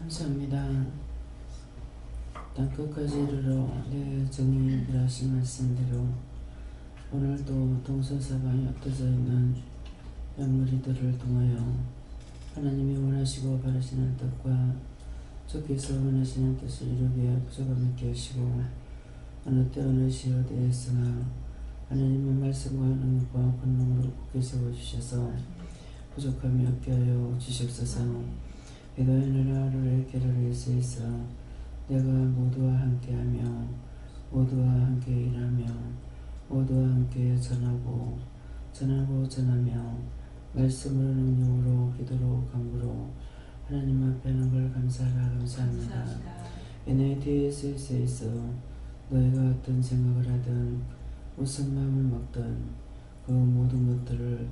감사합니다. 땅끝까지 이르러 내 정의 일하신 말씀대로 오늘도 동서사방에 흩어져 있는 양머리들을 통하여 하나님이 원하시고 바라시는 뜻과 주께서 원하시는 뜻을 이루기에 부족함 있게 하시고 어느 때 어느 시 어디에서나 하나님의 말씀과 능력과 권능으로 굳게 세워주셔서 부족함이 없게 하여 주시옵소서. 기도의 나라를 계를 위해서 내가 모두와 함께하며 모두와 함께 일하며 모두와 함께 전하며 말씀으로 능력으로 기도로 강구로 하나님 앞에 하는 걸 감사합니다. NATS에서 너희가 어떤 생각을 하든 무슨 마음을 먹든 그 모든 것들을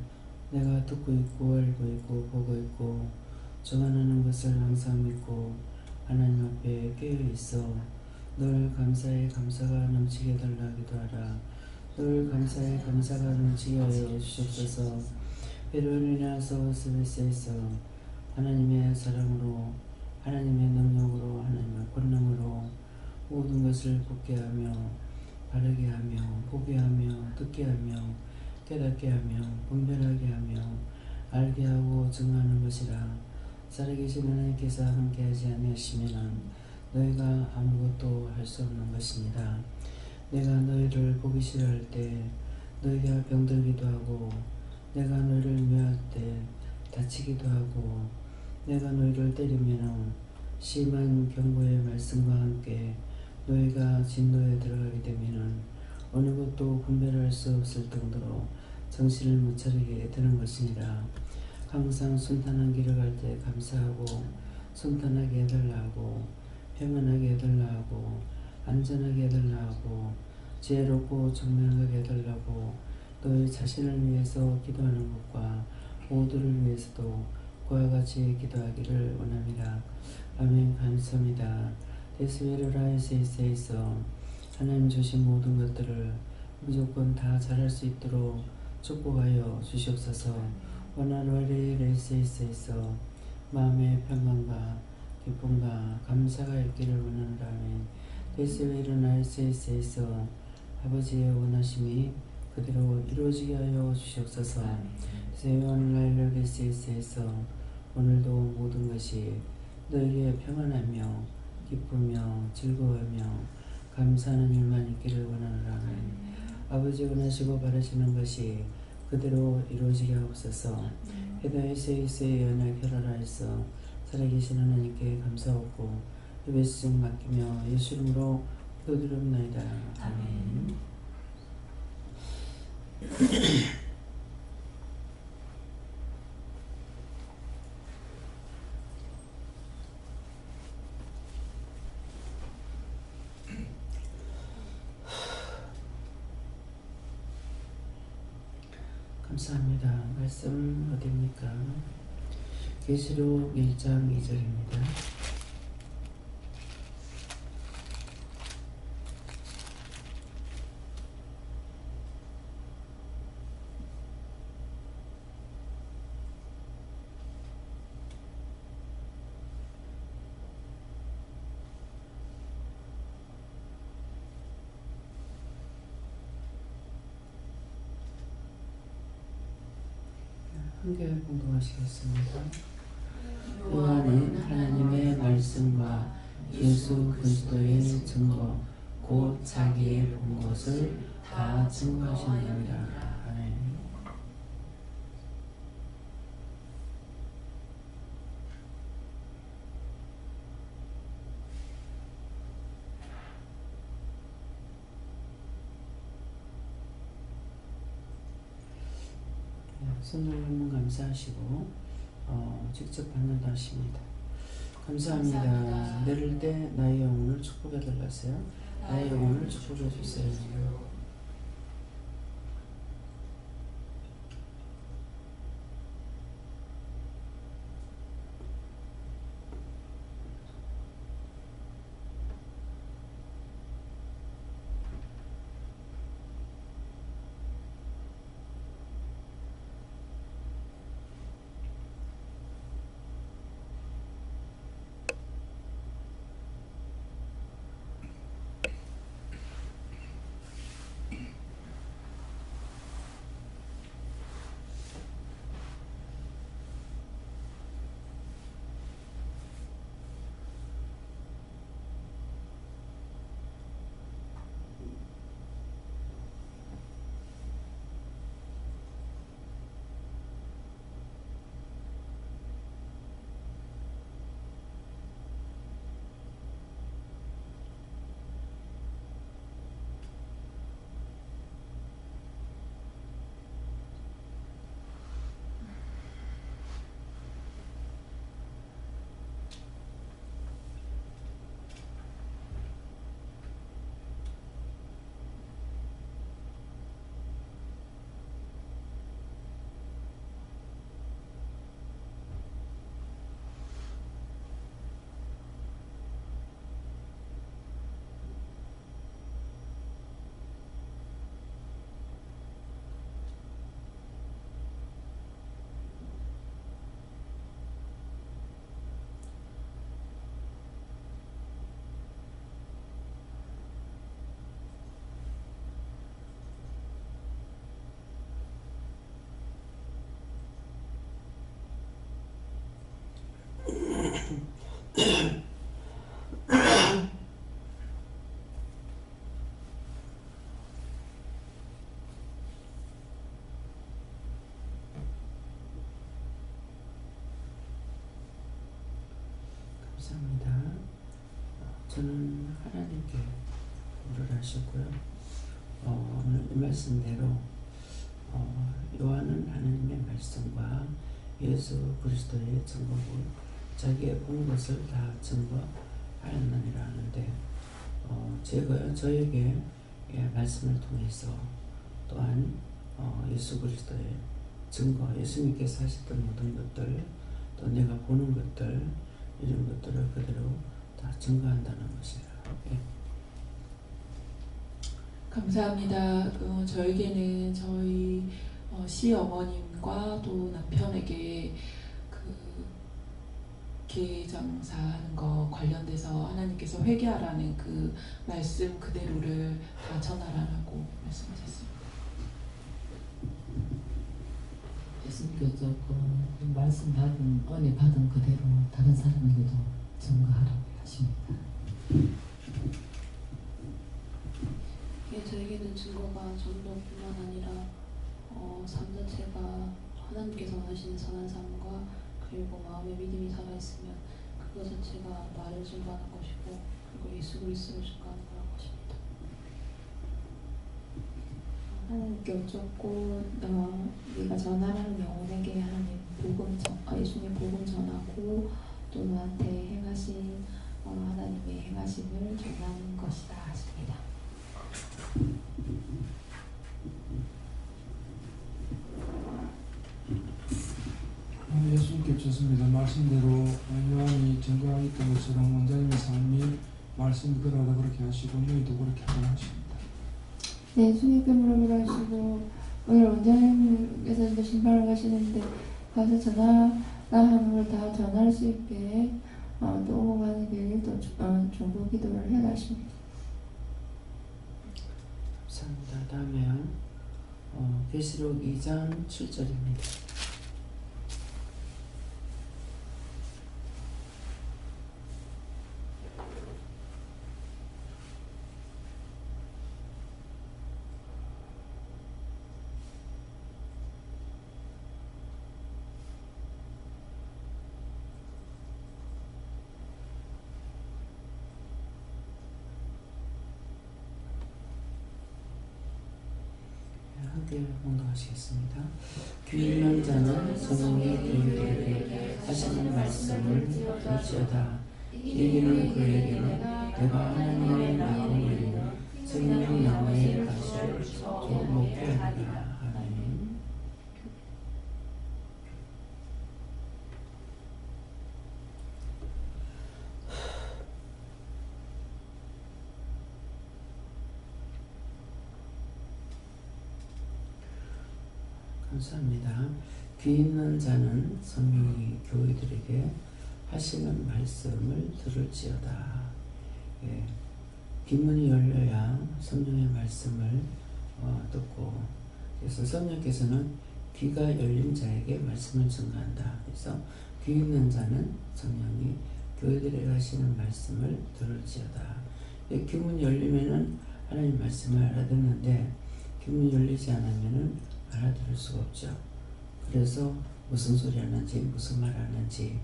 내가 듣고 있고 알고 있고 보고 있고 주관하는 것을 항상 믿고 하나님 앞에 깨어있어 늘 감사에 감사가 넘치게 달라 기도하라. 늘 감사에 감사가 넘치게 하여 주옵소서. 이로 인하여 스베스에서 하나님의 사랑으로 하나님의 능력으로 하나님의 권능으로 모든 것을 굳게 하며 바르게 하며 보게 하며 듣게 하며 깨닫게 하며 분별하게 하며 알게 하고 증하는 것이라. 살아계신 하나님께서 함께하지 아니하시면 너희가 아무것도 할 수 없는 것입니다. 내가 너희를 보기 싫어할 때 너희가 병들기도 하고 내가 너희를 멸할 때 다치기도 하고 내가 너희를 때리면 심한 경고의 말씀과 함께 너희가 진노에 들어가게 되면 어느 것도 분별할 수 없을 정도로 정신을 못 차리게 되는 것이니라. 항상 순탄한 길을 갈 때 감사하고 순탄하게 해달라 하고 평안하게 해달라 하고 안전하게 해달라 하고 지혜롭고 정명하게 해달라고 너희 자신을 위해서 기도하는 것과 모두를 위해서도 그와 같이 기도하기를 원합니다. 아멘. 감사합니다. 데스베르라이세이스에서 하나님 주신 모든 것들을 무조건 다 잘할 수 있도록 축복하여 주시옵소서. 원하노리 레이스에서 마음의 평안과 기쁨과 감사가 있기를 원하노라면 데스베르 나이스에서 아버지의 원하심이 그대로 이루어지게 하여 주시옵소서. 세원라일레스에서 오늘도 모든 것이 너에게 평안하며 기쁘며 즐거우며 감사하는 일만 있기를 원하노라면 아버지 원하시고 바라시는 것이 그대로 이루어지게 하옵소서. 헤다이세이스의 연을 결하라해서 살아계신 하나님께 감사하고 예배수종 맡기며 예수 이름으로 기도드립나이다. 아멘. 감사합니다. 말씀 어디입니까? 계시록 1장 2절입니다. 함께 공동하시겠습니다. 요한은 하나님의 말씀과 예수 그리스도의 증거 곧 자기의 본 것을 다 증거하신답니다. 아멘. 성령님은 감사하시고 직접 받는다 하십니다. 감사합니다. 내릴 때 나의 영혼을 축복해 달라세요. 나의 영혼을 축복해 주세요. 감사합니다. 저는 하나님께 물을 하셨고요. 오늘 이 말씀대로 요한은 하나님의 말씀과 예수 그리스도의 증거고 자기의 본 것을 다 증거하였느니라 하는데 제가 저에게 말씀을 통해서 또한 예수 그리스도의 증거, 예수님께서 하셨던 모든 것들, 또 내가 보는 것들, 이런 것들을 그대로 다 증거한다는 것이에요. 예. 감사합니다. 저에게는 저희 시어머님과 또 남편에게 개장사하는 거 관련돼서 하나님께서 회개하라는 그 말씀 그대로를 다 전하라고 말씀하셨습니다. 예수님께서 그 말씀 받은 은혜 받은 그대로 다른 사람에게도 증거하라고 하십니다. 저에게는 증거가 전도뿐만 아니라 삶 자체가 하나님께서 원하시는 선한 삶과 그리고 마음에 믿음이 살아있으면 그것 자체가 나를 증거하는 것이고 그리고 예수 그리스도를 증거하는 거라고 하십니다. 하나님께 여쭙고 네가 전하라는 영혼에게 하나님 예수님 복음 전하고 또 너한테 행하신 하나님의 행하심을 전하는 것이다 하십니다. 예수님께 주셨습니다. 말씀대로 요한이 증거하였던 것처럼 원장님의 삶이 말씀 그대로 그렇게 하시고 너희도 그렇게 하라 하십니다. 네, 예수님께 물어보라 하시고 오늘 원장님께서 이제 신방을 가시는데 가서 전하라는 걸 다 전할 수 있게 또 오고 가는 길 또 중보 기도를 해가십니다. 감사합니다. 다음에 계시록 2장 7절입니다. 함께 봉독하시겠습니다. 귀 있는 자는 성령의 교인들에게 하시는 말씀을 들을지어다. 이기는 그에게는 내가 하나님의 나무이며 생명 나무의 가시를 먹게 하리라. 아멘. 감사합니다. 귀 있는 자는 성령이 교회들에게 하시는 말씀을 들을지어다. 예, 귀문이 열려야 성령의 말씀을 듣고, 그래서 성령께서는 귀가 열린 자에게 말씀을 증거한다. 그래서 귀 있는 자는 성령이 교회들에게 하시는 말씀을 들을지어다. 예, 귀문이 열리면은 하나님 말씀을 알아듣는데 귀문이 열리지 않으면은 알아들을 수가 없죠. 그래서 무슨 소리 하는지 무슨 말 하는지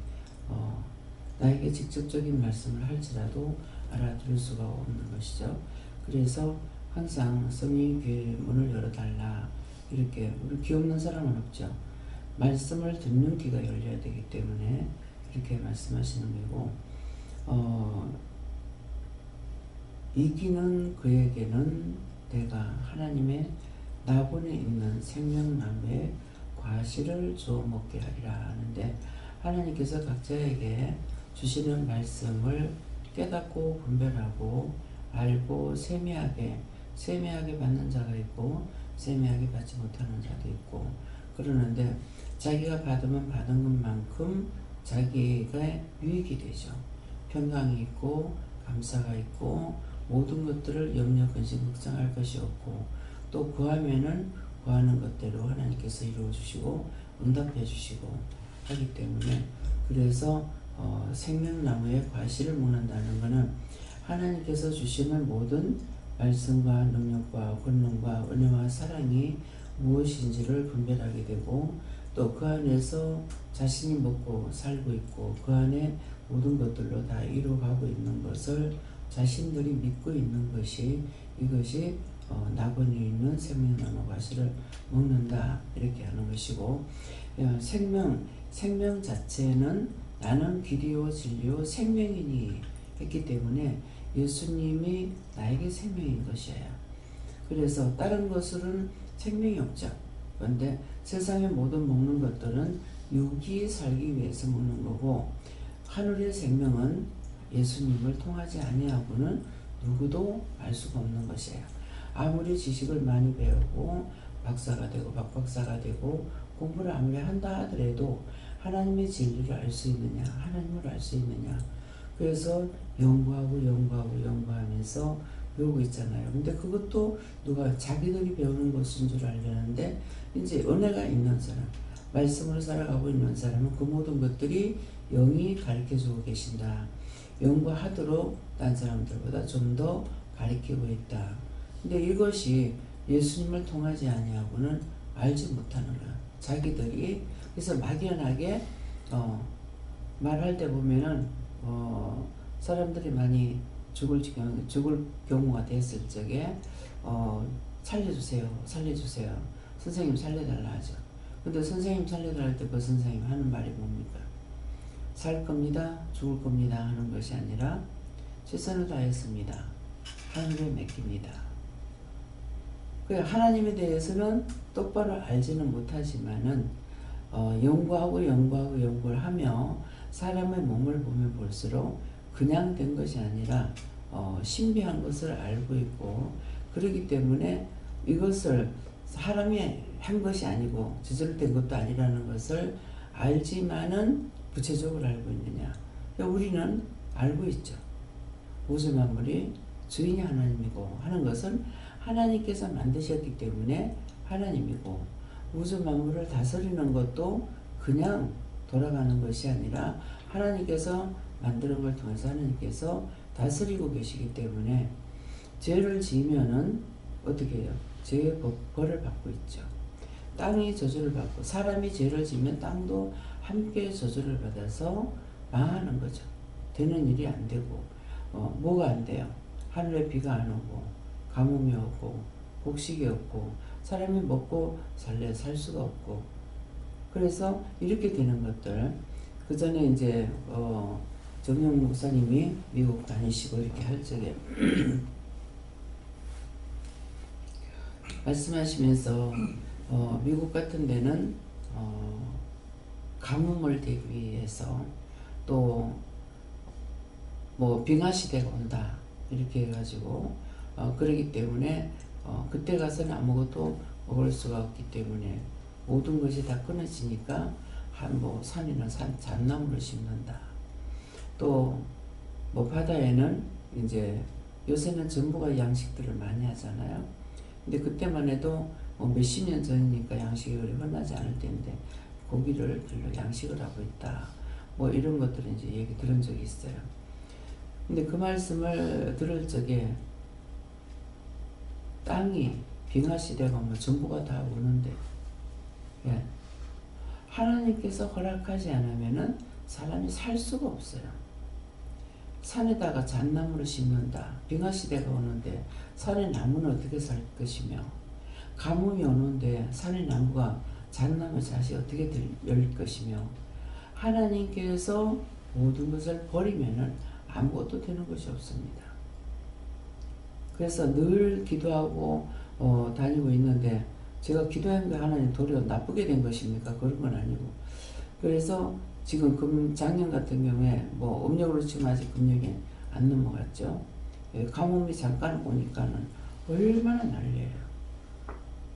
나에게 직접적인 말씀을 할지라도 알아들을 수가 없는 것이죠. 그래서 항상 성령의 귀의 문을 열어달라 이렇게 우리 귀 없는 사람은 없죠. 말씀을 듣는 귀가 열려야 되기 때문에 이렇게 말씀하시는 거고 이기는 그에게는 내가 하나님의 나본에 있는 생명나무의 과실을 주어 먹게 하리라 하는데 하나님께서 각자에게 주시는 말씀을 깨닫고 분별하고 알고 세미하게 받는 자가 있고 세미하게 받지 못하는 자도 있고 그러는데 자기가 받으면 받은 것만큼 자기가 유익이 되죠. 평강이 있고 감사가 있고 모든 것들을 염려 근심 걱정할 것이 없고 또 구하면은 구하는 것대로 하나님께서 이루어 주시고 응답해 주시고 하기 때문에 그래서 생명나무의 과실을 먹는다는 것은 하나님께서 주시는 모든 말씀과 능력과 권능과 은혜와 사랑이 무엇인지를 분별하게 되고 또 그 안에서 자신이 먹고 살고 있고 그 안에 모든 것들로 다 이루어가고 있는 것을 자신들이 믿고 있는 것이 이것이 낙원에 있는 생명나무 과실을 먹는다 이렇게 하는 것이고, 생명 자체는 나는 길이요 진리요 생명이니 했기 때문에 예수님이 나에게 생명인 것이에요. 그래서 다른 것은 생명이 없죠. 그런데 세상의 모든 먹는 것들은 육이 살기 위해서 먹는 거고, 하늘의 생명은 예수님을 통하지 아니하고는 누구도 알 수가 없는 것이에요. 아무리 지식을 많이 배우고 박사가 되고 박박사가 되고 공부를 아무리 한다 하더라도 하나님의 진리를 알 수 있느냐, 하나님을 알 수 있느냐. 그래서 연구하면서 배우고 있잖아요. 근데 그것도 누가 자기들이 배우는 것인 줄 알려는데, 이제 은혜가 있는 사람, 말씀으로 살아가고 있는 사람은 그 모든 것들이 영이 가르쳐주고 계신다. 연구하도록 딴 사람들보다 좀 더 가르치고 있다. 근데 이것이 예수님을 통하지 아니하고는 알지 못하는 거야. 자기들이. 그래서 막연하게 말할 때 보면은 사람들이 많이 죽을 경우가 됐을 적에 살려주세요 선생님 살려달라 하죠. 근데 선생님 살려달라 할 때 그 선생님 하는 말이 뭡니까? 살 겁니다, 죽을 겁니다 하는 것이 아니라 최선을 다했습니다, 하늘에 맡깁니다. 하나님에 대해서는 똑바로 알지는 못하지만은 연구를 하며 사람의 몸을 보면 볼수록 그냥 된 것이 아니라 신비한 것을 알고 있고, 그렇기 때문에 이것을 사람이 한 것이 아니고 저절된 것도 아니라는 것을 알지만은 구체적으로 알고 있느냐. 우리는 알고 있죠. 우주 만물이 주인이 하나님이고 하는 것은 하나님께서 만드셨기 때문에 하나님이고, 우주 만물을 다스리는 것도 그냥 돌아가는 것이 아니라 하나님께서 만드는 걸 통해서 하나님께서 다스리고 계시기 때문에 죄를 지으면은 어떻게 해요? 죄의 벌을 받고 있죠. 땅이 저주를 받고, 사람이 죄를 지으면 땅도 함께 저주를 받아서 망하는 거죠. 되는 일이 안 되고, 뭐가 안 돼요? 하늘에 비가 안 오고, 가뭄이 없고, 곡식이 없고, 사람이 먹고 살 수가 없고. 그래서 이렇게 되는 것들, 그 전에 이제 정영 목사님이 미국 다니시고 이렇게 할 적에 말씀하시면서 미국 같은 데는 가뭄을 대기 위해서 또 뭐 빙하 시대가 온다 이렇게 해가지고 그러기 때문에 그때 가서는 아무것도 먹을 수가 없기 때문에 모든 것이 다 끊어지니까 뭐 산에는 잣나무를 심는다. 또 뭐 바다에는 이제 요새는 정부가 양식들을 많이 하잖아요. 근데 그때만 해도 뭐 몇십 년 전이니까 양식이 그리 흔하지 않을 텐데 고기를 별로 양식을 하고 있다. 뭐 이런 것들을 이제 얘기 들은 적이 있어요. 근데 그 말씀을 들을 적에 땅이 빙하 시대가 오면 정부가 다 오는데, 예. 하나님께서 허락하지 않으면은 사람이 살 수가 없어요. 산에다가 잣나무를 심는다. 빙하 시대가 오는데 산의 나무는 어떻게 살 것이며, 가뭄이 오는데 산의 나무가 잣나무 잣이 어떻게 열 것이며, 하나님께서 모든 것을 버리면은 아무것도 되는 것이 없습니다. 그래서 늘 기도하고 다니고 있는데, 제가 기도한 게 하나님 도리어 나쁘게 된 것입니까? 그런 건 아니고. 그래서 지금 작년 같은 경우에 뭐 음력으로 치면 아직 금력이 안 넘어갔죠. 가뭄이 잠깐 오니까는 얼마나 난리예요.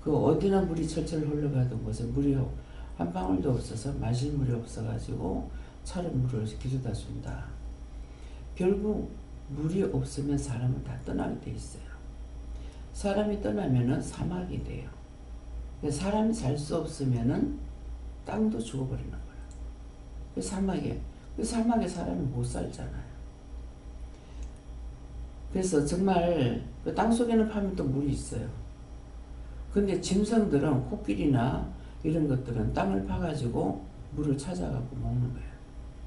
그 어디나 물이 철철 흘러가던 곳에 물이 한 방울도 없어서 마실 물이 없어가지고 차를 물을 기르다 준다. 결국 물이 없으면 사람은 다 떠나게 돼 있어요. 사람이 떠나면은 사막이 돼요. 사람이 살 수 없으면은 땅도 죽어버리는 거예요. 그 사막에 사람이 못 살잖아요. 그래서 정말 그 땅 속에는 파면 또 물이 있어요. 근데 짐승들은 코끼리나 이런 것들은 땅을 파가지고 물을 찾아갖고 먹는 거예요.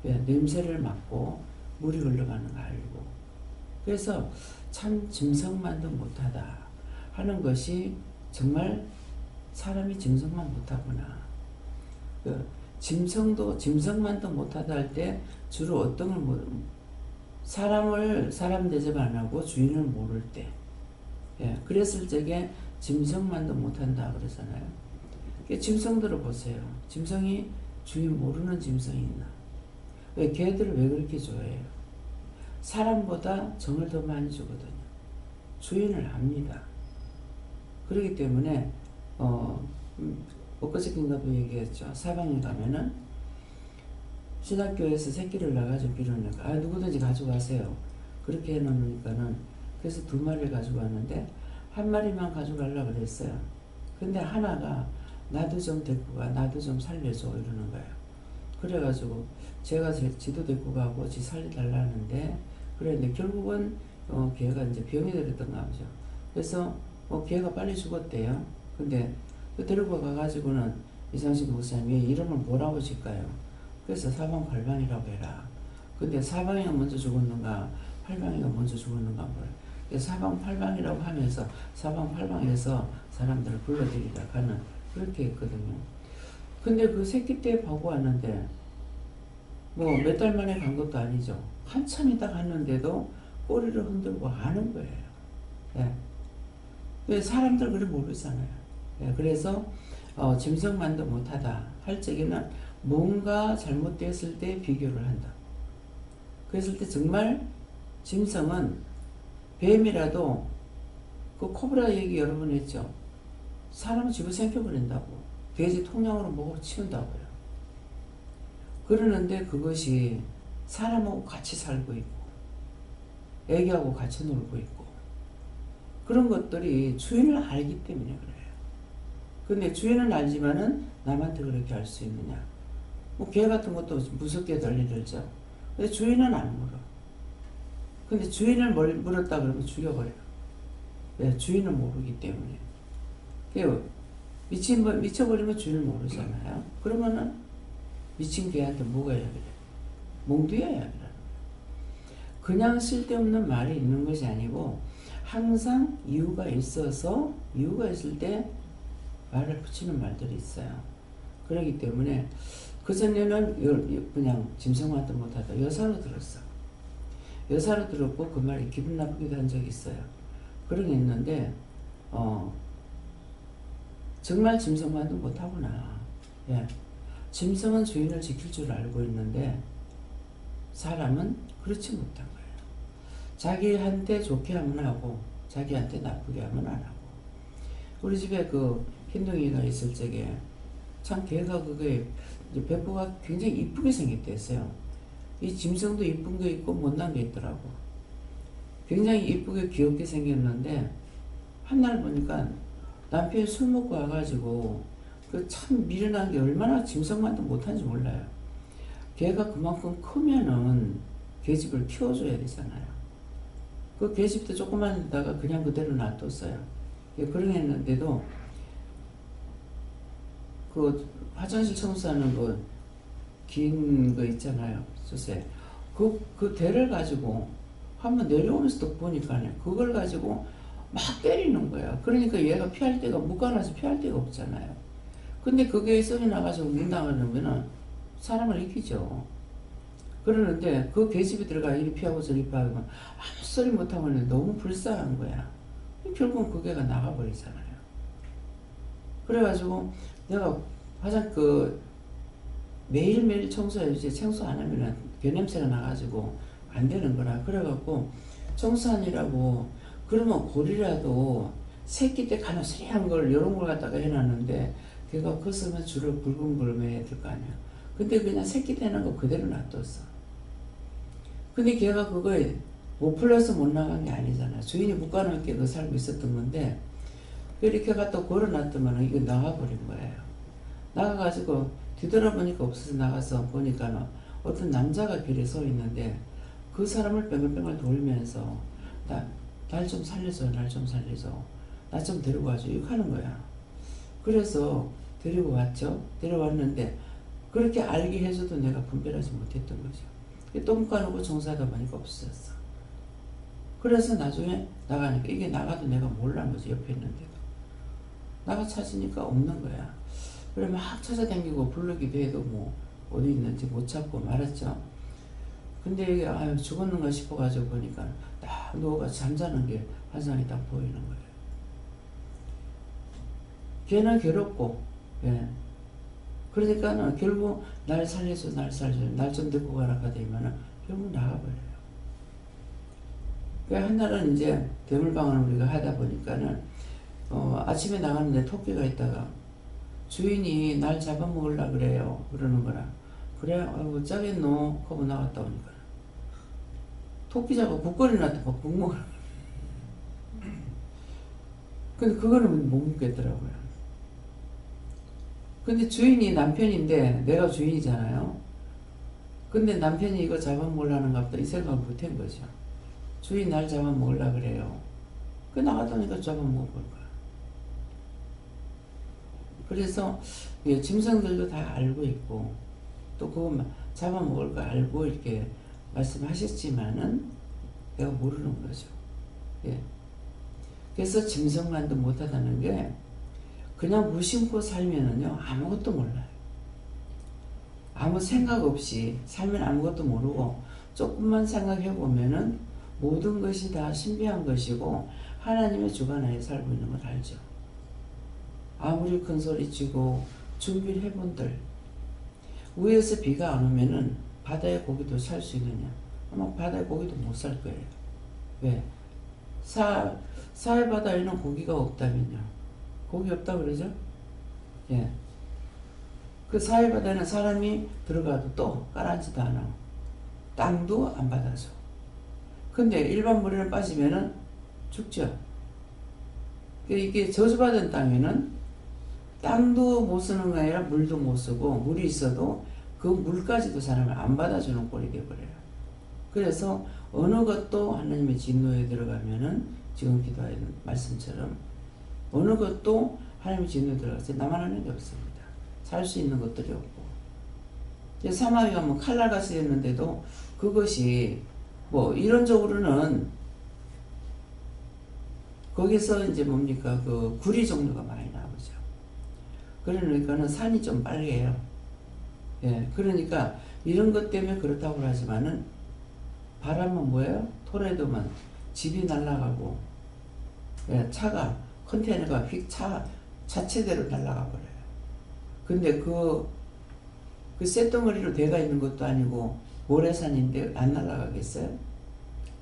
왜? 냄새를 맡고 물이 흘러가는 거 알고. 그래서 참 짐승만도 못하다 하는 것이 정말 사람이 짐승만 못하구나. 짐승만도 못하다 할 때 주로 어떤 걸 사람 대접 안 하고 주인을 모를 때, 예, 그랬을 적에 짐승만도 못한다 그러잖아요. 짐승들을 보세요. 짐승이 주인 모르는 짐승이 있나? 왜? 걔들을 왜 그렇게 좋아해요? 사람보다 정을 더 많이 주거든요. 주인을 압니다. 그렇기 때문에 엊그저께인가도 얘기했죠. 사방에 가면은 신학교에서 새끼를 낳아가지고 기르니까 누구든지 가져가세요. 그렇게 해놓으니까는 그래서 2마리를 가지고 왔는데 1마리만 가져가려고 그랬어요. 근데 하나가 나도 좀 데리고 가, 나도 좀 살려줘 이러는 거예요. 그래가지고 제가 지도 데리고 가고 지 살려달라는데 그랬는데 결국은 걔가 이제 병이 들었던가 보죠. 그래서 걔가 빨리 죽었대요. 근데 데리고 가가지고는 이상식 목사님이 이름을 뭐라고 질까요? 그래서 사방팔방이라고 해라. 근데 사방이가 먼저 죽었는가 팔방이가 먼저 죽었는가 뭘. 사방팔방이라고 하면서 사방팔방에서 사람들을 불러들이라 하는 그렇게 했거든요. 근데 그 새끼 때 보고 왔는데 뭐 몇 달 만에 간 것도 아니죠. 한참 있다 갔는데도 꼬리를 흔들고 아는 거예요. 예. 왜 사람들 그걸 모르잖아요. 예. 그래서 짐승만도 못하다 할 적에는 뭔가 잘못됐을 때 비교를 한다. 그랬을 때 정말 짐승은 뱀이라도 그 코브라 얘기 여러 번 했죠. 사람을 집어삼켜버린다고. 돼지 통영으로 먹어 치운다고요. 그러는데 그것이 사람하고 같이 살고 있고 애기하고 같이 놀고 있고 그런 것들이 주인을 알기 때문에 그래요. 근데 주인은 알지만은 남한테 그렇게 할 수 있느냐. 뭐 개 같은 것도 무섭게 들리들죠. 근데 주인은 안 물어. 근데 주인을 물었다 그러면 죽여버려요. 왜? 주인을 모르기 때문에. 미쳐버리면 주인을 모르잖아요. 그러면은 미친 개한테 뭐가 해야 그래? 몽두야 해야 그래. 그냥 쓸데없는 말이 있는 것이 아니고 항상 이유가 있어서 이유가 있을 때 말을 붙이는 말들이 있어요. 그렇기 때문에 그전에는 그냥 짐승만도 못하다 여사로 들었어. 여사로 들었고 그 말이 기분 나쁘기도 한 적이 있어요. 그런 게 있는데 정말 짐승만도 못하구나. 예. 짐승은 주인을 지킬 줄 알고 있는데 사람은 그렇지 못한 거예요. 자기한테 좋게 하면 하고 자기한테 나쁘게 하면 안 하고. 우리 집에 그 흰둥이가 있을 적에 참 걔가 그게 이제 배포가 굉장히 이쁘게 생겼댔어요. 이 짐승도 이쁜 게 있고 못난 게 있더라고. 굉장히 이쁘게 귀엽게 생겼는데 한날 보니까 남편이 술 먹고 와가지고 그 참 미련한 게 얼마나 짐승만도 못한지 몰라요. 걔가 그만큼 크면은 계집을 키워줘야 되잖아요. 그 계집도 조그만 데다가 그냥 그대로 놔뒀어요. 그런 했는데도 그 화장실 청소하는 거 긴 거 있잖아요. 수세. 그 대를 가지고 한번 내려오면서 또 보니까 그걸 가지고 막 때리는 거야. 그러니까 얘가 피할 데가 묶어놔서 피할 데가 없잖아요. 근데 그게 썩이 나가지고 문 나가려면은 사람을 이기죠. 그러는데 그 계집에 들어가 이리 피하고 저리 피하고 아무 소리 못하고 너무 불쌍한 거야. 결국은 그 개가 나가버리잖아요. 그래가지고 내가 매일매일 청소해야지 청소 안 하면은 개냄새가 나가지고 안 되는 거라. 그래갖고 청소하느라고 그러면 고리라도 새끼 때 가느스리한 걸 이런 걸 갖다가 해놨는데 걔가 컸으면 줄을 굵은 해야 될 거 아니야. 근데 그냥 새끼 때는 거 그대로 놔뒀어. 근데 걔가 그거에 못 풀려서 못 나간 게 아니잖아. 주인이 묶어놓게 그 살고 있었던 건데 이렇게 갖다 걸어놨더만 이거 나가버린 거예요. 나가가지고 뒤돌아보니까 없어서 나가서 보니까 어떤 남자가 길에 서 있는데 그 사람을 뺑글뺑글 돌면서 날 좀 살려줘, 날 좀 살려줘, 나 좀 데리고 와줘 이렇게 하는 거야. 그래서 데리고 왔죠. 데려왔는데 그렇게 알게 해줘도 내가 분별하지 못했던 거죠. 똥 까놓고 종사하다 보니까 없어졌어. 그래서 나중에 나가니까 이게 나가도 내가 몰란 거지. 옆에 있는데도. 나가 찾으니까 없는 거야. 그래 막 찾아다니고 부르기도 해도 뭐 어디 있는지 못 찾고 말았죠. 근데 이게 아유 죽었는가 싶어가지고 보니까 딱 누워가 잠자는 게 환상이 딱 보이는 거예요. 걔는 괴롭고, 예. 그러니까는 결국 날 살려줘, 날 좀 데리고 가라 하더니만은 결국 나가버려요. 한 날은 이제 대물방을 우리가 하다 보니까는 아침에 나갔는데 토끼가 있다가 주인이 날 잡아먹으려 그래요. 그러는 거라. 그래, 아이고 짜겠노 하고 나갔다 오니까 토끼 잡아 국거리 놨다 막 국먹으라. 근데 그거는 못 먹겠더라고요. 근데 주인이 남편인데 내가 주인이잖아요. 근데 남편이 이거 잡아먹으려는가 보다 이 생각을 못한 거죠. 주인 날 잡아먹으려 그래요. 그 나갔다니까 잡아먹을 거야. 그래서 짐승들도 다 알고 있고 또 그거 잡아먹을 거 알고 이렇게 말씀하셨지만은 내가 모르는 거죠. 예. 그래서 짐승만도 못하다는 게 그냥 무심코 살면은요 아무것도 몰라요. 아무 생각 없이 살면 아무것도 모르고 조금만 생각해 보면은 모든 것이 다 신비한 것이고 하나님의 주관하에 살고 있는 걸 알죠. 아무리 큰 소리 치고 준비를 해본들 위에서 비가 안 오면은 바다의 고기도 살 수 있느냐? 아마 바다의 고기도 못 살 거예요. 왜? 사해 바다에는 고기가 없다면요. 고기 없다 그러죠? 예. 그 사해 바다에는 사람이 들어가도 또 깔아지도 않아. 땅도 안 받아줘. 근데 일반 물에는 빠지면은 죽죠. 이게 저주받은 땅에는 땅도 못 쓰는 게 아니라 물도 못 쓰고 물이 있어도 그 물까지도 사람을 안 받아주는 꼴이 되어버려요. 그래서 어느 것도 하나님의 진노에 들어가면은 지금 기도하는 말씀처럼 어느 것도 하나님의 진노에 들어가서 나만 하는 게 없습니다. 살 수 있는 것들이 없고 사마귀 가면 칼날같이 됐는데도 그것이 뭐 이론적으로는 거기서 이제 뭡니까 그 구리 종류가 많이 나오죠. 그러니까는 산이 좀 빨개요. 예, 그러니까 이런 것 때문에 그렇다고 하지만은 바람은 뭐예요? 토레도만 집이 날아가고 예, 차가 컨테이너가 휙 차체대로 날아가 버려요. 근데 그 쇳덩어리로 돼가 있는 것도 아니고 모래산인데 안 날아가겠어요?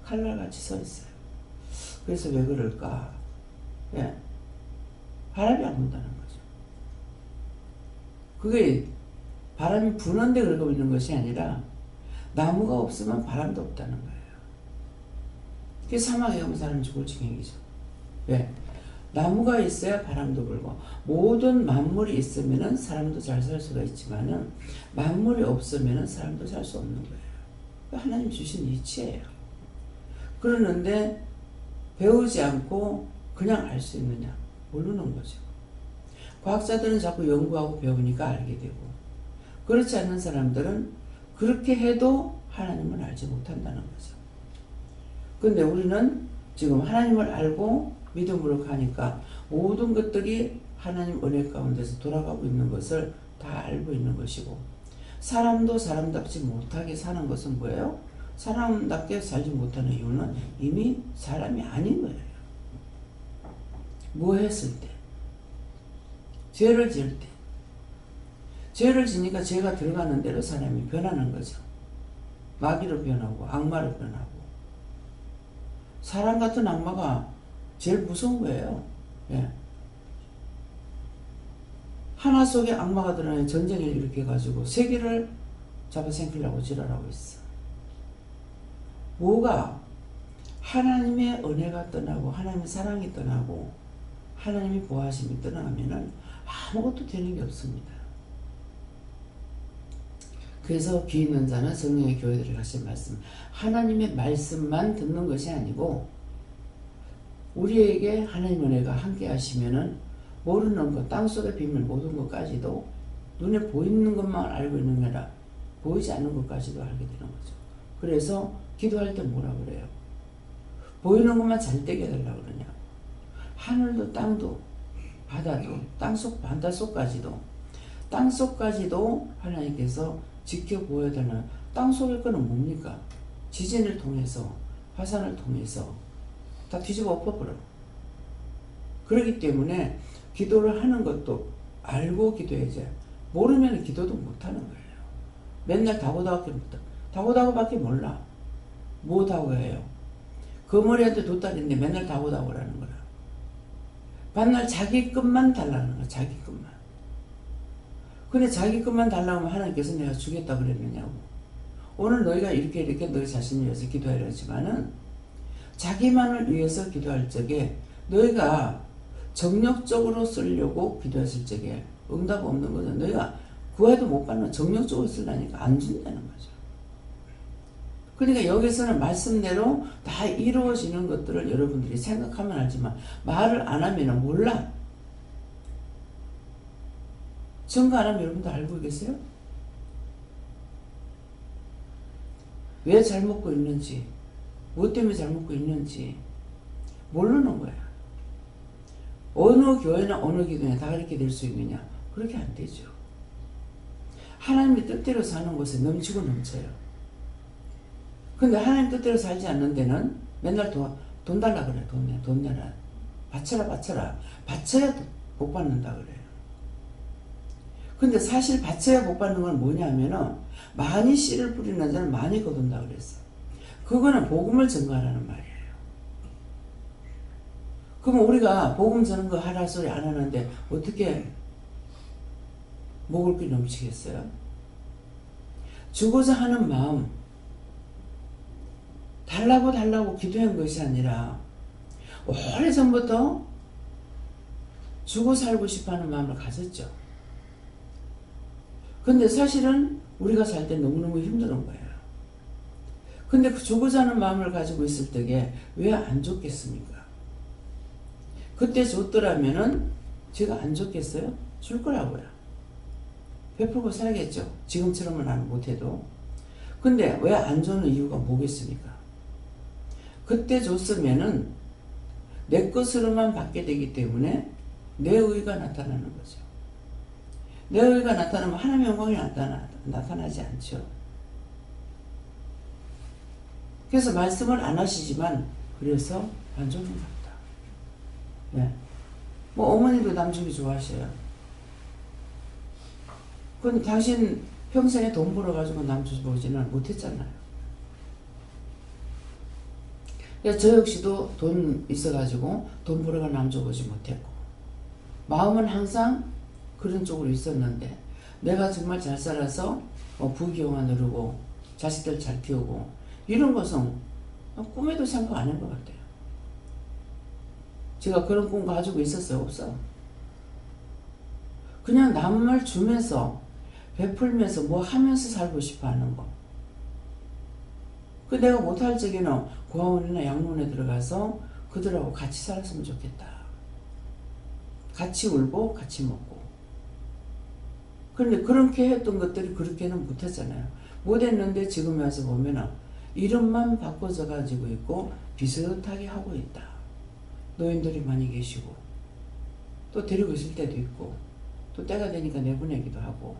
칼날같이 서 있어요. 그래서 왜 그럴까? 예, 바람이 안 분다는 거죠. 그게 바람이 부는데 그러고 있는 것이 아니라 나무가 없으면 바람도 없다는 거예요. 그게 사막에 가면 사람이 죽을 지경이죠. 왜? 나무가 있어야 바람도 불고 모든 만물이 있으면 사람도 잘 살 수가 있지만은 만물이 없으면 사람도 살 수 없는 거예요. 하나님 주신 이치예요. 그러는데 배우지 않고 그냥 알 수 있느냐? 모르는 거죠. 과학자들은 자꾸 연구하고 배우니까 알게 되고 그렇지 않는 사람들은 그렇게 해도 하나님을 알지 못한다는 거죠. 근데 우리는 지금 하나님을 알고 믿음으로 가니까 모든 것들이 하나님 은혜 가운데서 돌아가고 있는 것을 다 알고 있는 것이고 사람도 사람답지 못하게 사는 것은 뭐예요? 사람답게 살지 못하는 이유는 이미 사람이 아닌 거예요. 뭐 했을 때? 죄를 지을 때. 죄를 지니까 죄가 들어가는 대로 사람이 변하는 거죠. 마귀로 변하고 악마로 변하고 사람 같은 악마가 제일 무서운 거예요. 예. 하나 속에 악마가 드러나는 전쟁을 일으켜가지고 세계를 잡아생기려고 지랄하고 있어. 뭐가? 하나님의 은혜가 떠나고 하나님의 사랑이 떠나고 하나님의 보호하심이 떠나가면은 아무것도 되는 게 없습니다. 그래서 귀 있는 자는 성령의 교회들이 하신 말씀 하나님의 말씀만 듣는 것이 아니고 우리에게 하나님 은혜가 함께 하시면은 모르는 것, 땅속의 비밀 모든 것까지도 눈에 보이는 것만 알고 있는 게 아니라 보이지 않는 것까지도 알게 되는 거죠. 그래서 기도할 때 뭐라 그래요? 보이는 것만 잘 되게 해달라고 그러냐. 하늘도 땅도 바다도 땅속까지도 하나님께서 지켜보여야 땅속의 거는 뭡니까? 지진을 통해서 화산을 통해서 다 뒤집어 엎어버려. 그렇기 때문에 기도를 하는 것도 알고 기도해야지. 모르면 기도도 못하는 거예요. 맨날 다고다고밖에 몰라. 뭐 다고해요? 그 머리한테 두 딸인데 맨날 다고다고라는 거라. 반날 자기 것만 달라는 거야. 자기 것만. 근데 자기 것만 달라고 하면 하나님께서 내가 주겠다 그랬느냐고. 오늘 너희가 이렇게 너희 자신을 위해서 기도하려 하지만은 자기만을 위해서 기도할 적에 너희가 정력적으로 쓰려고 기도했을 적에 응답 없는 거죠. 너희가 구해도 못 받는 정력적으로 쓰려니까 안 준다는 거죠. 그러니까 여기서는 말씀대로 다 이루어지는 것들을 여러분들이 생각하면 알지만 말을 안 하면 몰라. 증거 안 하면 여러분들 알고 계세요? 왜 잘 먹고 있는지, 뭐 때문에 잘 먹고 있는지 모르는 거야. 어느 교회나 어느 기도나 다 그렇게 될 수 있느냐? 그렇게 안 되죠. 하나님의 뜻대로 사는 곳에 넘치고 넘쳐요. 근데 하나님 뜻대로 살지 않는 데는 맨날 돈 달라 그래. 돈 내라. 바쳐라. 바쳐야 못 받는다 그래요. 근데 사실 바쳐야 못 받는 건 뭐냐면은 많이 씨를 뿌리는 자는 많이 거둔다 그랬어. 그거는 복음을 전가하라는 말이에요. 그럼 우리가 복음 전는 거 하라 소리 안 하는데 어떻게 먹을 게 넘치겠어요? 주고자 하는 마음, 달라고 기도한 것이 아니라 오래전부터 주고 살고 싶어하는 마음을 가졌죠. 근데 사실은 우리가 살 때 너무너무 힘든 거예요. 근데 그 주고자 하는 마음을 가지고 있을 때에 왜 안 줬겠습니까? 그때 줬더라면은 제가 안 줬겠어요? 줄 거라고요. 베풀고 살겠죠. 지금처럼은 안 못해도. 근데 왜 안 주는 이유가 뭐겠습니까? 그때 줬으면은 내 것으로만 받게 되기 때문에 내 의가 나타나는 거죠. 내 의가 나타나면 하나님의 영광이 나타나지 않죠. 그래서 말씀을 안 하시지만 그래서 안 주는 것 같다. 네. 뭐 어머니도 남 주기 좋아하셔요. 그건 당신 평생에 돈 벌어가지고 남 주보지는 못했잖아요. 저 역시도 돈 있어가지고 돈 벌어가 남 줘보지 못했고 마음은 항상 그런 쪽으로 있었는데 내가 정말 잘 살아서 부귀영화 누르고 자식들 잘 키우고 이런 것은 꿈에도 생각 안 한 것 같아요. 제가 그런 꿈 가지고 있었어요? 없어. 그냥 남을 주면서 베풀면서 뭐 하면서 살고 싶어 하는 거. 그 내가 못할 적에는 고아원이나 양로원에 들어가서 그들하고 같이 살았으면 좋겠다. 같이 울고 같이 먹고. 그런데 그렇게 했던 것들이 그렇게는 못했잖아요. 못했는데 지금 와서 보면은 이름만 바꿔져 가지고 있고 비슷하게 하고 있다. 노인들이 많이 계시고 또 데리고 있을 때도 있고 또 때가 되니까 내보내기도 하고.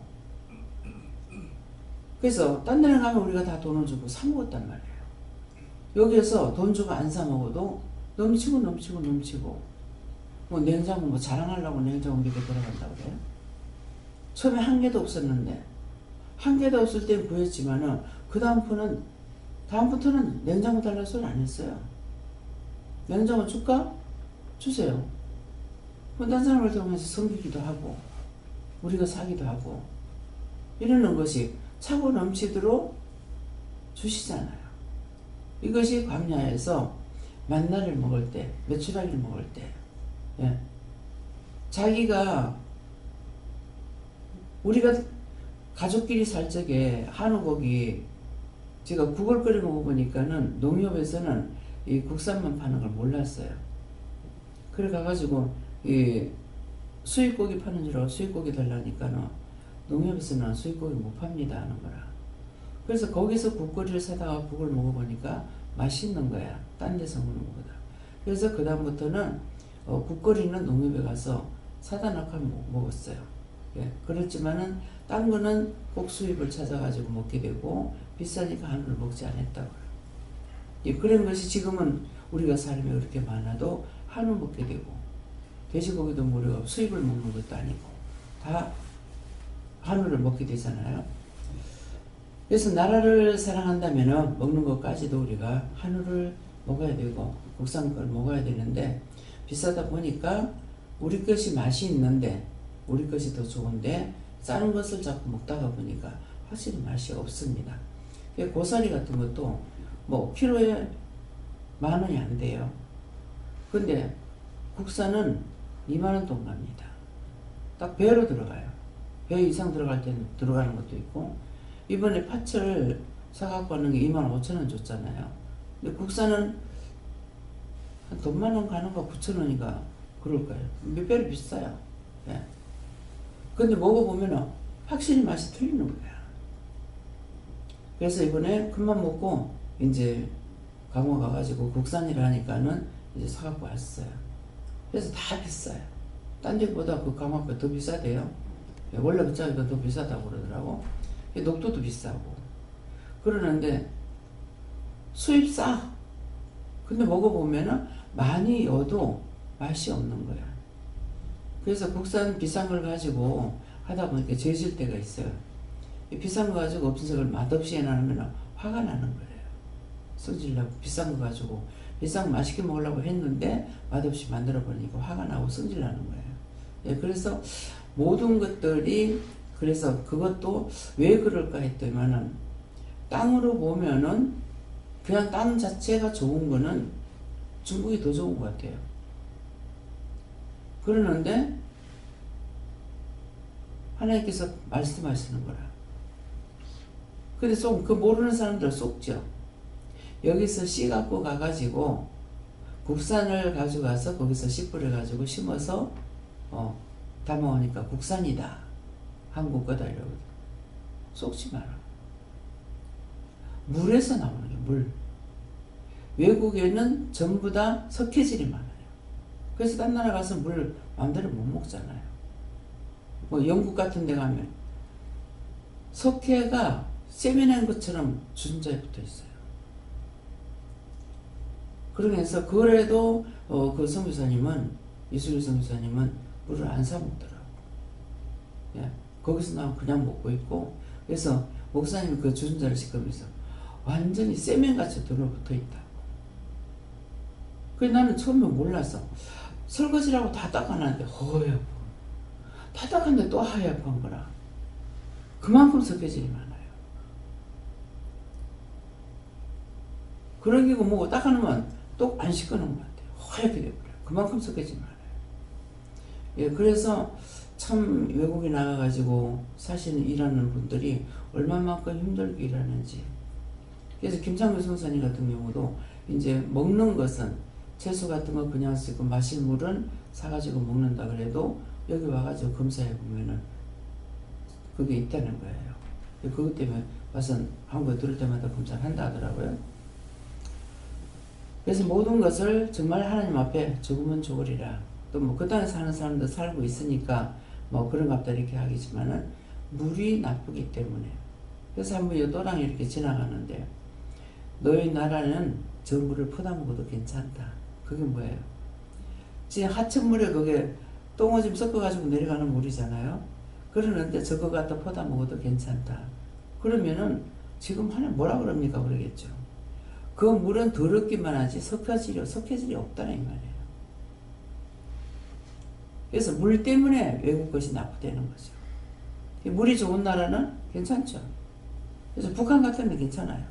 그래서 딴 데를 가면 우리가 다 돈을 주고 사 먹었단 말이에요. 여기에서 돈 주고 안 사 먹어도 넘치고 뭐 냉장고 뭐 자랑하려고 냉장고 몇 개 들어간다고 그래요. 처음에 한 개도 없었는데 한 개도 없을 땐 구했지만은 그 다음부터는 냉장고 달라는 소리 안 했어요. 냉장고 줄까? 주세요. 딴 사람을 통해서 섬기기도 하고 우리가 사기도 하고 이러는 것이 차고 넘치도록 주시잖아요. 이것이 광야에서 만나를 먹을 때, 메추라기를 먹을 때, 예. 자기가 우리가 가족끼리 살 적에 한우 고기 제가 국을 끓여 먹어보니까는 농협에서는 이 국산만 파는 걸 몰랐어요. 그래 가가지고 이 수입고기 파는 줄 알고 수입고기 달라니까는 농협에서는 수입고기 못 팝니다 하는 거라. 그래서 거기서 국거리를 사다가 국을 먹어보니까 맛있는 거야. 딴 데서 먹는 거보다. 그래서 그 다음부터는 국거리는 농협에 가서 사다 놓고 먹었어요. 예, 그렇지만은 딴 거는 꼭 수입을 찾아가지고 먹게 되고 비싸니까 한우를 먹지 않았다고요. 예, 그런 것이 지금은 우리가 삶이 그렇게 많아도 한우 먹게 되고 돼지고기도 우리가 수입을 먹는 것도 아니고 다 한우를 먹게 되잖아요. 그래서 나라를 사랑한다면 먹는 것까지도 우리가 한우를 먹어야 되고 국산 걸 먹어야 되는데 비싸다 보니까 우리 것이 맛이 있는데 우리 것이 더 좋은데 싼 것을 자꾸 먹다가 보니까 확실히 맛이 없습니다. 고사리 같은 것도 뭐 키로에 10,000원이 안 돼요. 근데 국산은 20,000원 돈 갑니다. 딱 배로 들어가요. 배 이상 들어갈 때는 들어가는 것도 있고 이번에 파철 사갖고 하는 게 25,000원 줬잖아요. 근데 국산은 한 돈 10,000원 가는 거 9,000원인가 그럴 거예요. 몇 배로 비싸요. 예. 근데 먹어보면 확실히 맛이 틀리는 거야. 그래서 이번에 큰맘 먹고 이제 강호 가가지고 국산이라 하니까는 이제 사갖고 왔어요. 그래서 다 비싸요. 딴 데보다 그 강화가 더 비싸대요. 원래 그 짜리가 더 비싸다고 그러더라고. 녹두도 비싸고. 그러는데 수입 싸. 근데 먹어보면은 많이 여도 맛이 없는 거야. 그래서 국산 비싼 걸 가지고 하다 보니까 죄질 때가 있어요. 비싼 거 가지고 없은 걸 맛없이 해놔면 화가 나는 거예요. 성질나고 비싼 거 가지고 비싼 거 맛있게 먹으려고 했는데 맛없이 만들어 버리니까 화가 나고 성질나는 거예요. 예, 그래서 모든 것들이 그래서 그것도 왜 그럴까 했더니만은 땅으로 보면은 그냥 땅 자체가 좋은 거는 중국이 더 좋은 것 같아요. 그러는데 하나님께서 말씀하시는 거라. 근데 좀 그 모르는 사람들 속죠. 여기서 씨 갖고 가가지고 국산을 가져가서 거기서 씨 뿌려가지고 심어서 담아오니까 국산이다. 한국 거다 이러거든. 속지 마라. 물에서 나오는 거예요. 물. 외국에는 전부 다 석회질이 많아요. 그래서 딴 나라 가서 물 마음대로 못 먹잖아요. 뭐 영국 같은 데 가면 석회가 세면한 것처럼 주전자에 붙어 있어요. 그러면서 그래도 그 선교사님은 이수길 선교사님은 물을 안 사 먹더라고. 예, 거기서 나면 그냥 먹고 있고 그래서 목사님이 그 주전자를 씻으면서 완전히 세면같이 들어붙어 있다고. 그래서 나는 처음에 몰라서 설거지라고 다 닦아놨는데 허옇고 다 닦았는데 또 하얗고 거라. 그만큼 석회질이 많아요. 그런 기고 뭐고 닦아놓으면 또 안 씻겨놓은 것 같아요. 하얗게 돼버려요. 그만큼 석회질이 많아요. 예, 그래서 참 외국에 나가가지고 사시는 일하는 분들이 얼마만큼 힘들게 일하는지. 그래서 김창규 선사님 같은 경우도 이제 먹는 것은 채소 같은 거 그냥 쓰고 마실 물은 사가지고 먹는다 그래도 여기 와가지고 검사해 보면은 그게 있다는 거예요. 그것 때문에 와서 한국에 들을 때마다 검사를 한다 하더라고요. 그래서 모든 것을 정말 하나님 앞에 죽으면 죽으리라. 또 뭐 그 땅에 사는 사람도 살고 있으니까 뭐 그런 것다 이렇게 하겠지만은 물이 나쁘기 때문에. 그래서 한번 이 또랑이 이렇게 지나가는데 너희 나라는 저 물을 퍼다 먹어도 괜찮다. 그게 뭐예요? 지금 하천물에 그게 똥오줌 섞어가지고 내려가는 물이잖아요. 그러는데 저거 갖다 퍼다 먹어도 괜찮다. 그러면은 지금 하나님 뭐라 그럽니까? 그러겠죠. 그 물은 더럽기만 하지 석회질이 없다는 이 말이에요. 그래서 물 때문에 외국 것이 나쁘다는 거죠. 물이 좋은 나라는 괜찮죠. 그래서 북한 같은 데 괜찮아요.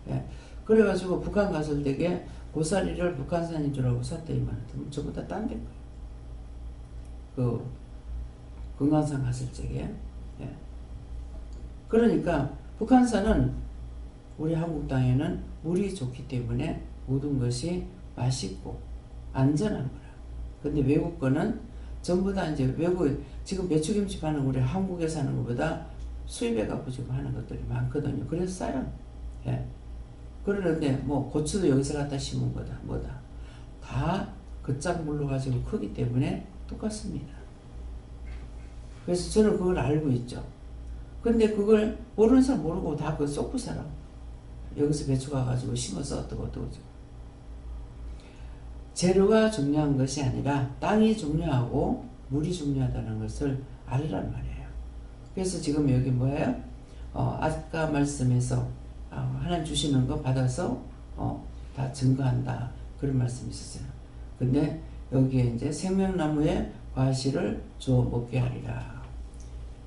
예. 그래가지고 북한 가서 되게 고사리를 북한산인 줄 알고 샀더니만 전부 다 딴 데인 거예요. 그 금강산 갔을 적에. 예. 그러니까 북한산은 우리 한국 땅에는 물이 좋기 때문에 모든 것이 맛있고 안전한 거라. 근데 외국 거는 전부 다 이제 외국, 지금 배추김치 파는 우리 한국에서 하는 것보다 수입해갖고 지금 하는 것들이 많거든요. 그래서 싸요. 예. 그러는데 뭐 고추도 여기서 갖다 심은 거다 뭐다 다 걷작물로 가지고 크기 때문에 똑같습니다. 그래서 저는 그걸 알고 있죠. 근데 그걸 모르는 사람 모르고 다 그거 쏟고 살아. 여기서 배추 가가지고 심어서 어떠고 재료가 중요한 것이 아니라 땅이 중요하고 물이 중요하다는 것을 알으란 말이에요. 그래서 지금 여기 뭐예요? 아까 말씀에서 하나님 주시는 거 받아서 다 증거한다 그런 말씀이 있었어요. 근데 여기에 이제 생명나무의 과실을 주어 먹게 하리라.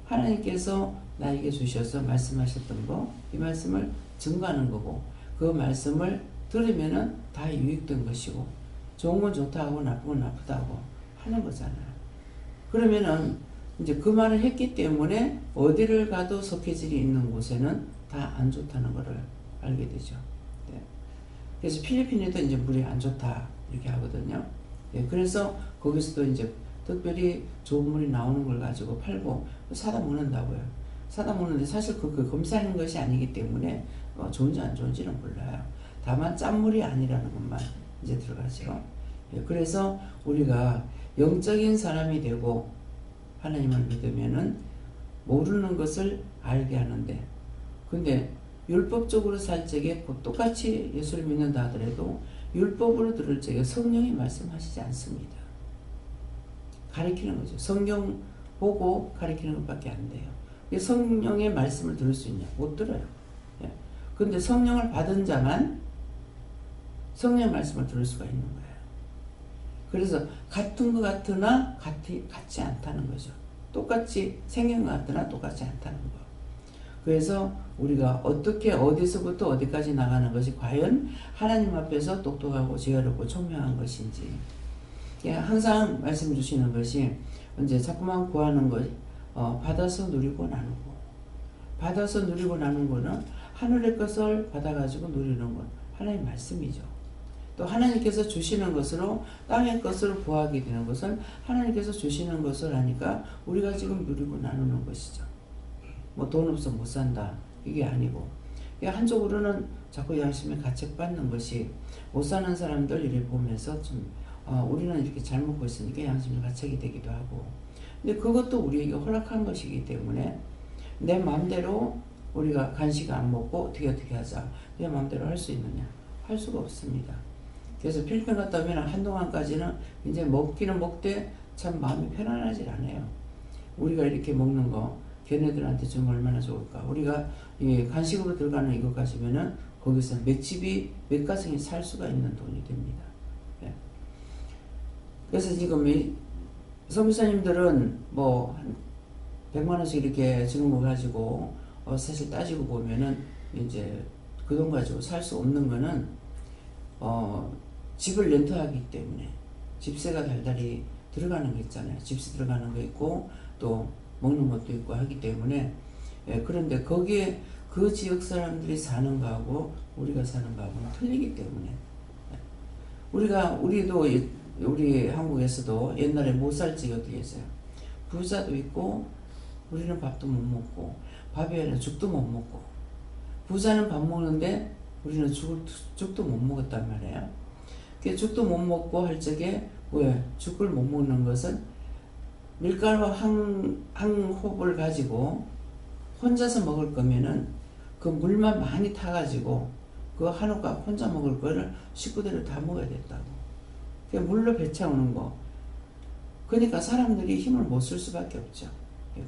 하나님께서 나에게 주셔서 말씀하셨던 거, 이 말씀을 증거하는 거고, 그 말씀을 들으면은 다 유익된 것이고, 좋은 건 좋다고 나쁜 건 나쁘다고 하는 거잖아요. 그러면은 이제 그 말을 했기 때문에 어디를 가도 석회질이 있는 곳에는 다 안 좋다는 것을 알게 되죠. 네. 그래서 필리핀에도 이제 물이 안 좋다 이렇게 하거든요. 네. 그래서 거기서도 이제 특별히 좋은 물이 나오는 걸 가지고 팔고 사다 먹는다고요. 사다 먹는데 사실 그 검사하는 것이 아니기 때문에 좋은지 안 좋은지는 몰라요. 다만 짠물이 아니라는 것만 이제 들어가죠. 네. 그래서 우리가 영적인 사람이 되고 하나님을 믿으면은 모르는 것을 알게 하는데, 근데 율법적으로 살 적에 똑같이 예수를 믿는다 하더라도 율법으로 들을 적에 성령이 말씀하시지 않습니다. 가리키는 거죠. 성경 보고 가리키는 것밖에 안 돼요. 성령의 말씀을 들을 수 있냐? 못 들어요. 예. 근데 성령을 받은 자만 성령의 말씀을 들을 수가 있는 거예요. 그래서 같은 것 같으나 같지 않다는 거죠. 똑같이 생긴 것 같으나 똑같지 않다는 거. 그래서 우리가 어떻게 어디서부터 어디까지 나가는 것이 과연 하나님 앞에서 똑똑하고 지혜롭고 총명한 것인지, 항상 말씀 주시는 것이 이제 자꾸만 구하는 것, 받아서 누리고 나누고, 받아서 누리고 나누는 거는 하늘의 것을 받아가지고 누리는 건 하나님의 말씀이죠. 또 하나님께서 주시는 것으로 땅의 것으로 부하게 되는 것은 하나님께서 주시는 것을 하니까 우리가 지금 누리고 나누는 것이죠. 뭐 돈 없어 못 산다 이게 아니고, 한쪽으로는 자꾸 양심에 가책받는 것이 못 사는 사람들 이를 보면서 좀 우리는 이렇게 잘 먹고 있으니까 양심에 가책이 되기도 하고, 근데 그것도 우리에게 허락한 것이기 때문에 내 마음대로 우리가 간식 안 먹고 어떻게 하자 내 마음대로 할 수 있느냐? 할 수가 없습니다. 그래서 필리핀 갔다 오면 한동안까지는 이제 먹기는 먹되 참 마음이 편안하지 않아요. 우리가 이렇게 먹는 거 걔네들한테 좀 얼마나 좋을까. 우리가 간식으로 들어가는 이거 가지면은 거기서 맷집이 몇 가정이 살 수가 있는 돈이 됩니다. 예. 그래서 지금 이 선교사님들은 뭐 한 100만 원씩 이렇게 주는 거 가지고 사실 따지고 보면은 이제 그 돈 가지고 살 수 없는 거는 집을 렌트하기 때문에 집세가 달달이 들어가는 거 있잖아요. 집세 들어가는 거 있고 또 먹는 것도 있고 하기 때문에, 그런데 거기에 그 지역 사람들이 사는 거하고 우리가 사는 거하고는 틀리기 때문에, 우리도 우리 한국에서도 옛날에 못 살 적이 어떻게 했어요? 부자도 있고 우리는 밥도 못 먹고 밥이 아니라 죽도 못 먹고, 부자는 밥 먹는데 우리는 죽도 못 먹었단 말이에요. 죽도 못 먹고 할 적에 왜 죽을 못 먹는 것은 밀가루 한 홉을 가지고 혼자서 먹을 거면은 그 물만 많이 타가지고 그 한 홉값 혼자 먹을 거를 식구들을 다 먹어야 됐다고. 물로 배 채우는 거. 그러니까 사람들이 힘을 못 쓸 수밖에 없죠.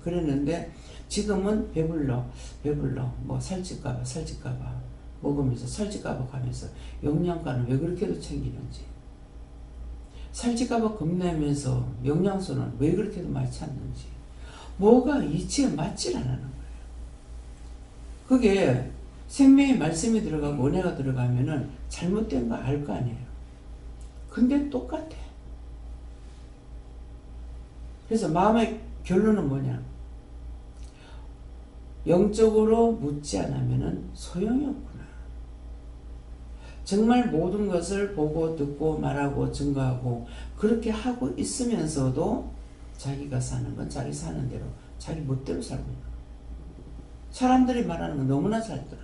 그랬는데 지금은 배불러 뭐 살찔까봐 먹으면서 살찔까봐 가면서 영양가는 왜 그렇게도 챙기는지, 살찔까봐 겁내면서 영양소는 왜 그렇게도 많이 찾는지, 뭐가 이치에 맞질 않는 거예요. 그게 생명의 말씀이 들어가고 은혜가 들어가면은 잘못된 거 알 거 아니에요. 근데 똑같아. 그래서 마음의 결론은 뭐냐? 영적으로 묻지 않으면은 소용이 없구나. 정말 모든 것을 보고 듣고 말하고 증거하고 그렇게 하고 있으면서도 자기가 사는 건 자기 사는 대로 자기 멋대로 살고 있는 거예요. 사람들이 말하는 건 너무나 잘 들어.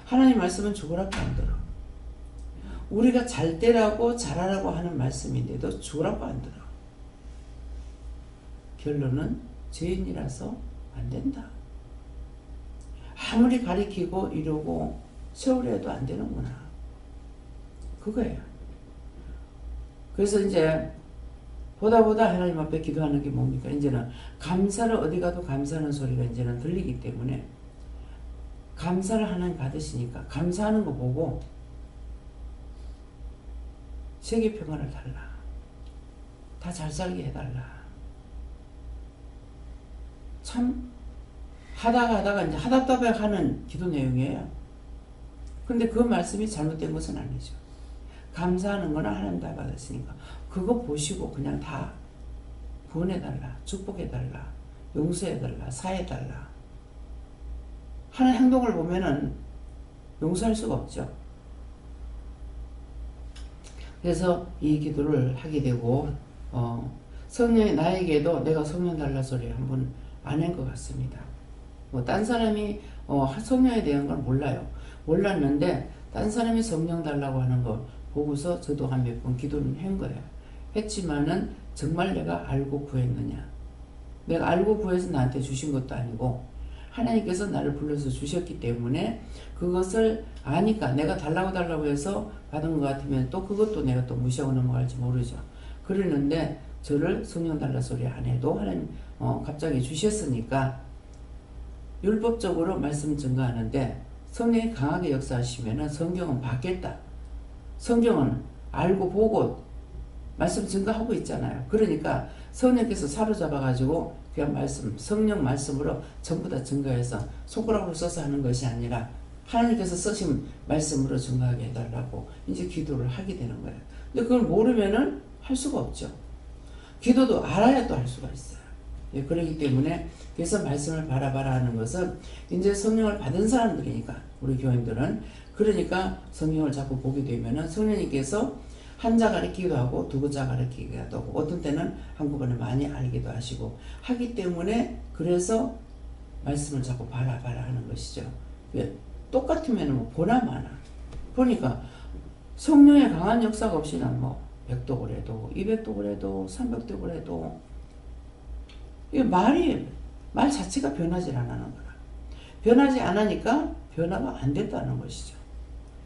하나님 말씀은 죽으라고 안 들어. 우리가 잘 되라고 잘하라고 하는 말씀인데도 죽으라고 안 들어. 결론은 죄인이라서 안 된다. 아무리 가리키고 이러고 세우려 해도 안 되는구나. 그거예요. 그래서 이제 보다 하나님 앞에 기도하는 게 뭡니까? 이제는 감사를 어디 가도 감사하는 소리가 이제는 들리기 때문에 감사를 하나님 받으시니까 감사하는 거 보고 세계 평화를 달라. 다 잘 살게 해달라. 참 하다가 이제 하답답하게 하는 기도 내용이에요. 근데 그 말씀이 잘못된 것은 아니죠. 감사하는 거는 하나님 다 받았으니까 그거 보시고 그냥 다 구원해달라, 축복해달라, 용서해달라, 사해달라 하는 행동을 보면은 용서할 수가 없죠. 그래서 이 기도를 하게 되고 성령이 나에게도 내가 성령 달라 소리 한번 안 한 것 같습니다. 뭐 딴 사람이 성령에 대한 건 몰라요. 몰랐는데 딴 사람이 성령 달라고 하는 거 보고서 저도 한 몇 번 기도를 한 거예요. 했지만은 정말 내가 알고 구했느냐? 내가 알고 구해서 나한테 주신 것도 아니고 하나님께서 나를 불러서 주셨기 때문에 그것을 아니까 내가 달라고 해서 받은 것 같으면 또 그것도 내가 또 무시하고 넘어갈지 모르죠. 그러는데 저를 성령 달라 소리 안 해도 하나님 갑자기 주셨으니까 율법적으로 말씀 증거하는데 성령이 강하게 역사하시면은 성경은 바뀌었다. 성경은 알고 보고 말씀 증거하고 있잖아요. 그러니까 성령께서 사로잡아가지고 그냥 말씀, 성령 말씀으로 전부 다 증거해서 손가락으로 써서 하는 것이 아니라 하나님께서 쓰신 말씀으로 증거하게 해달라고 이제 기도를 하게 되는 거예요. 근데 그걸 모르면은 할 수가 없죠. 기도도 알아야 또 할 수가 있어요. 예, 그렇기 때문에 그래서 말씀을 바라봐라 하는 것은 이제 성령을 받은 사람들이니까 우리 교인들은 그러니까 성령을 자꾸 보게 되면은 성령님께서 한 자 가르치기도 하고 두 자 가르치기도 하고 어떤 때는 한꺼번에 많이 알기도 하시고 하기 때문에 그래서 말씀을 자꾸 바라봐라 하는 것이죠. 왜? 똑같으면 뭐 보나 마나 보니까 성령의 강한 역사가 없이나 뭐 100독을 해도 200독을 해도 300독을 해도 이 말 자체가 변하지 않는 거라. 변하지 않으니까 변화가 안 됐다는 것이죠.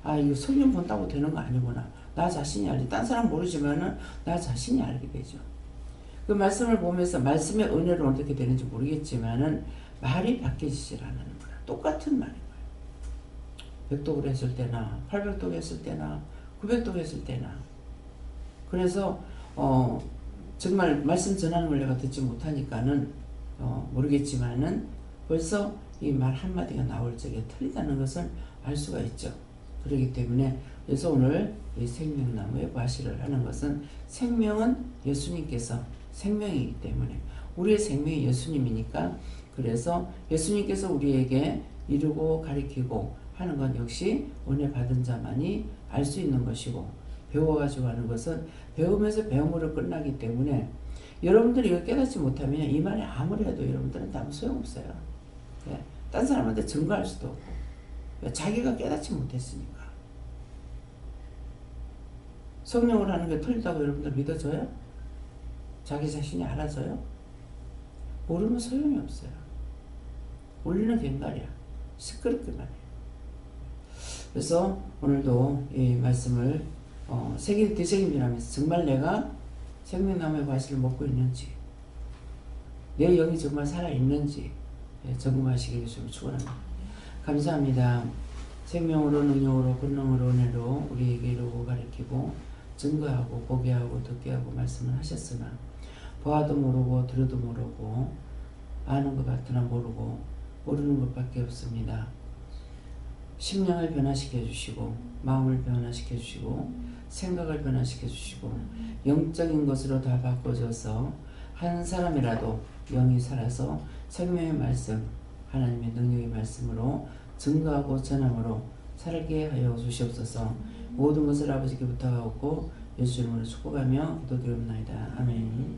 아, 이거 성령 본다고 되는 거 아니구나. 나 자신이 알지. 딴 사람 모르지만은 나 자신이 알게 되죠. 그 말씀을 보면서 말씀의 은혜로 어떻게 되는지 모르겠지만은 말이 바뀌지질 않는 거라. 똑같은 말인 거예요. 100독을 했을 때나 800독 했을 때나 900독 했을 때나 그래서 정말 말씀 전하는 걸 내가 듣지 못하니까는 모르겠지만은 벌써 이 말 한마디가 나올 적에 틀리다는 것을 알 수가 있죠. 그렇기 때문에 그래서 오늘 이 생명나무의 과실을 하는 것은 생명은 예수님께서 생명이기 때문에 우리의 생명이 예수님이니까 그래서 예수님께서 우리에게 이루고 가리키고 하는 건 역시 은혜 받은 자만이 알 수 있는 것이고 배워가지고 하는 것은 배우면서 배움으로 끝나기 때문에 여러분들이 이걸 깨닫지 못하면 이 말이 아무리 해도 여러분들은 아무 소용없어요. 예, 딴 사람한테 증거할 수도 없고 자기가 깨닫지 못했으니까. 성령을 하는 게 틀리다고 여러분들 믿어져요? 자기 자신이 알아서요? 모르면 소용이 없어요. 울리는 괭갈이야. 시끄럽기만 해요. 그래서 오늘도 이 말씀을 되새김질하면서 정말 내가 생명나무의 과실을 먹고 있는지 내 영이 정말 살아있는지 점검하시길 좀 축원합니다. 감사합니다. 생명으로 능력으로 권능으로 은혜로 우리에게 이루고 가르치고 증거하고 보게 하고 듣게 하고 말씀을 하셨으나 보아도 모르고 들어도 모르고 아는 것 같으나 모르고 모르는 것밖에 없습니다. 심령을 변화시켜 주시고 마음을 변화시켜 주시고 생각을 변화시켜 주시고 영적인 것으로 다 바꿔줘서 한 사람이라도 영이 살아서 생명의 말씀 하나님의 능력의 말씀으로 증거하고 전함으로 살게 하여 주시옵소서. 모든 것을 아버지께 부탁하고 예수 이름으로 축복하며 기도드립니다. 아멘.